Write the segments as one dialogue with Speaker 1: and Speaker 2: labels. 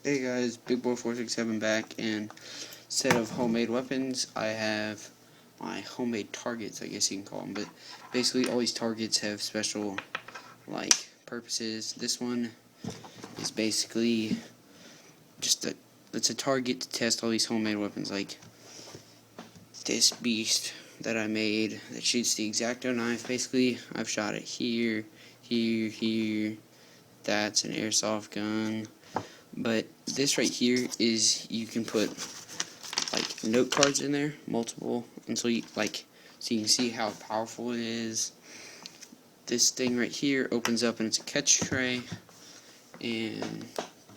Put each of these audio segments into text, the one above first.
Speaker 1: Hey guys, Big Boy 467 back, and instead of homemade weapons, I have my homemade targets, I guess you can call them. But basically, all these targets have special, purposes. This one is basically just it's a target to test all these homemade weapons, like this beast that I made that shoots the X-Acto knife. Basically, I've shot it here, here, here. That's an airsoft gun. But this right here is, you can put note cards in there, multiple, until you so you can see how powerful it is. This thing right here opens up and it's a catch tray, and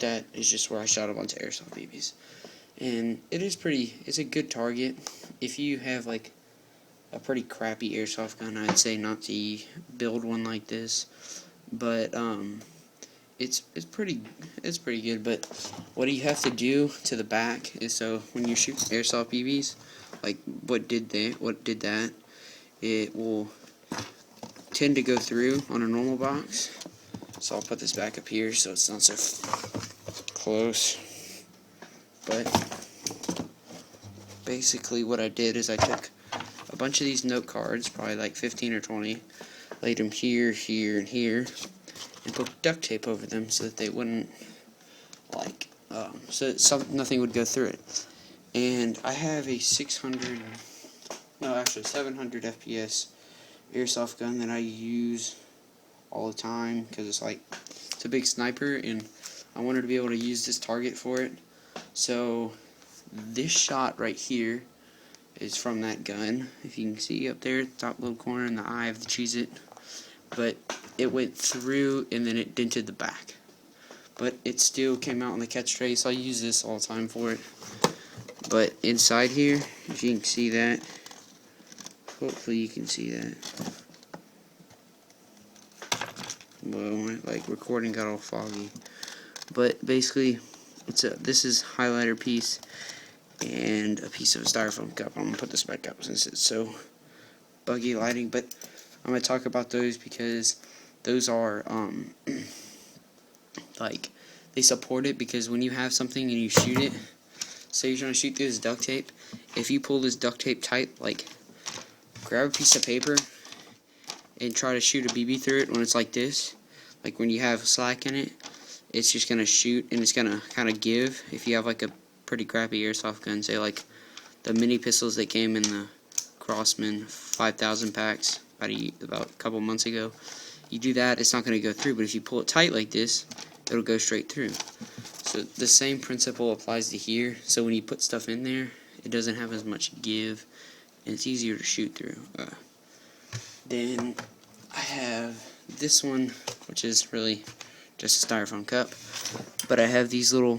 Speaker 1: that is just where I shot a bunch of airsoft BBs. And it's a good target. If you have a pretty crappy airsoft gun, I'd say not to build one like this. But it's pretty good. But what you have to do to the back is, so when you shoot airsoft BBs, what did that, it will tend to go through on a normal box. So I'll put this back up here so it's not so close. But basically what I did is I took a bunch of these note cards, probably like 15 or 20, laid them here, here, and here, and put duct tape over them so that they wouldn't, nothing would go through it. And I have a 700 FPS airsoft gun that I use all the time, because it's a big sniper, and I wanted to be able to use this target for it. So this shot right here is from that gun, if you can see up there, top little corner in the eye of the Cheez-It. But it went through and then it dented the back. But it still came out on the catch tray, so I use this all the time for it. But inside here, if you can see that, hopefully you can see that. Well, my recording got all foggy. But basically, this is highlighter piece and a piece of a styrofoam cup. I'm gonna put this back up since it's so buggy lighting. But I'm gonna talk about those because those are they support it, because when you have something and you shoot it, say you're trying to shoot through this duct tape, if you pull this duct tape tight, grab a piece of paper and try to shoot a BB through it when it's like this, when you have slack in it, it's just gonna shoot and it's gonna kind of give. If you have a pretty crappy airsoft gun, say the mini pistols that came in the Crossman 5,000 packs about a couple months ago, you do that, it's not going to go through. But if you pull it tight like this, it'll go straight through. So the same principle applies to here. So when you put stuff in there, it doesn't have as much give, and it's easier to shoot through. Then I have this one, which is really just a styrofoam cup, but I have these little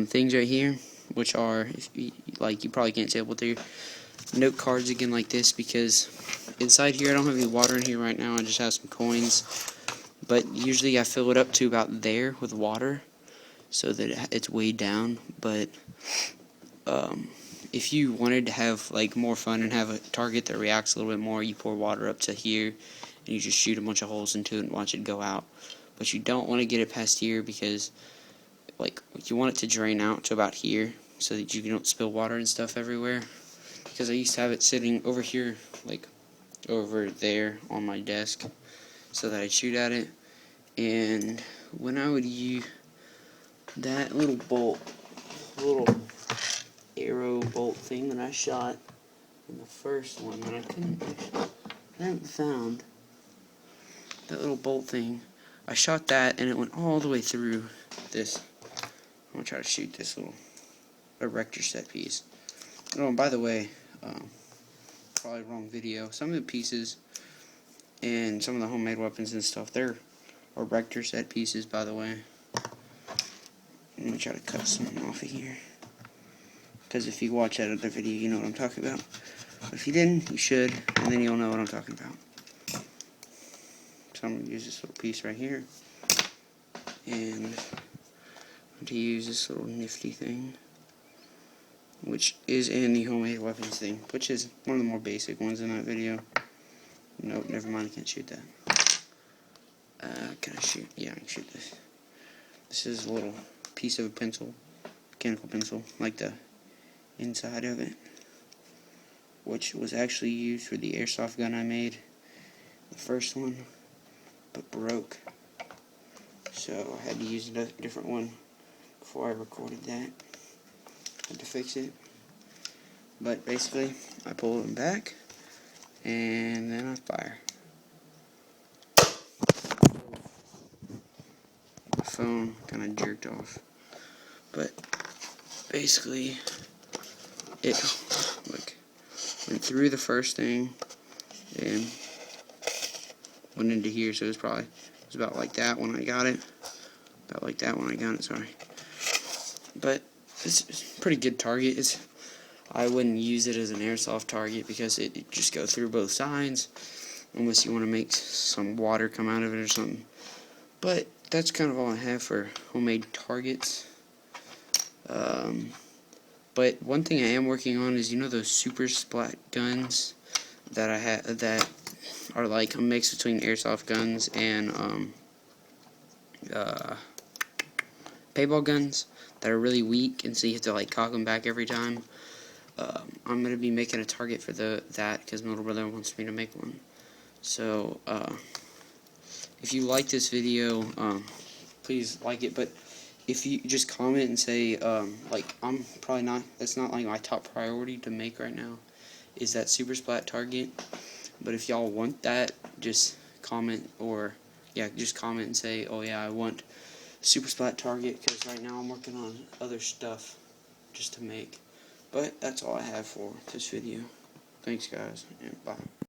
Speaker 1: things right here, which are, if you probably can't see what they're, note cards again, like this, because inside here I don't have any water in here right now. I just have some coins, but usually I fill it up to about there with water so that it's weighed down. But if you wanted to have more fun and have a target that reacts a little bit more, you pour water up to here and you just shoot a bunch of holes into it and watch it go out. But you don't want to get it past here, because you want it to drain out to about here so that you don't spill water and stuff everywhere. Because I used to have it sitting over here, over there on my desk, so that I'd shoot at it. And when I would use that little arrow bolt thing that I shot in the first one, that I haven't found, that little bolt thing, I shot that and it went all the way through this. I'm going to try to shoot this little erector set piece. Oh, and by the way, probably wrong video. Some of the pieces and some of the homemade weapons and stuff, they're erector set pieces, by the way. Let me try to cut some off of here, because if you watch that other video, you know what I'm talking about. But if you didn't, you should, and then you'll know what I'm talking about. So I'm going to use this little piece right here, and I'm going to use this little nifty thing, which is in the homemade weapons thing, which is one of the more basic ones in that video. Nope, never mind, I can't shoot that. Can I shoot? Yeah, I can shoot this. This is a little piece of a pencil mechanical pencil, like the inside of it, which was actually used for the airsoft gun I made, the first one, but broke. So I had to use a different one before I recorded that. Had to fix it. But basically, I pull them back, and then I fire. My phone kind of jerked off. But basically, it went through the first thing and went into here. So it was about like that when I got it. About like that when I got it. Sorry. But it's a pretty good target. I wouldn't use it as an airsoft target because it just go through both sides, unless you want to make some water come out of it or something. But that's kind of all I have for homemade targets. But one thing I am working on is, you know, those super splat guns that I have that are like a mix between airsoft guns and paintball guns that are really weak, and so you have to like cock them back every time. I'm gonna be making a target for that because my little brother wants me to make one. So if you like this video, please like it. But if you just comment and say, like, that's not like my top priority to make right now, is that super splat target. But if y'all want that, just comment, or just comment and say, oh yeah, I want super splat target, because right now I'm working on other stuff just to make. But that's all I have for this video. Thanks guys, and bye.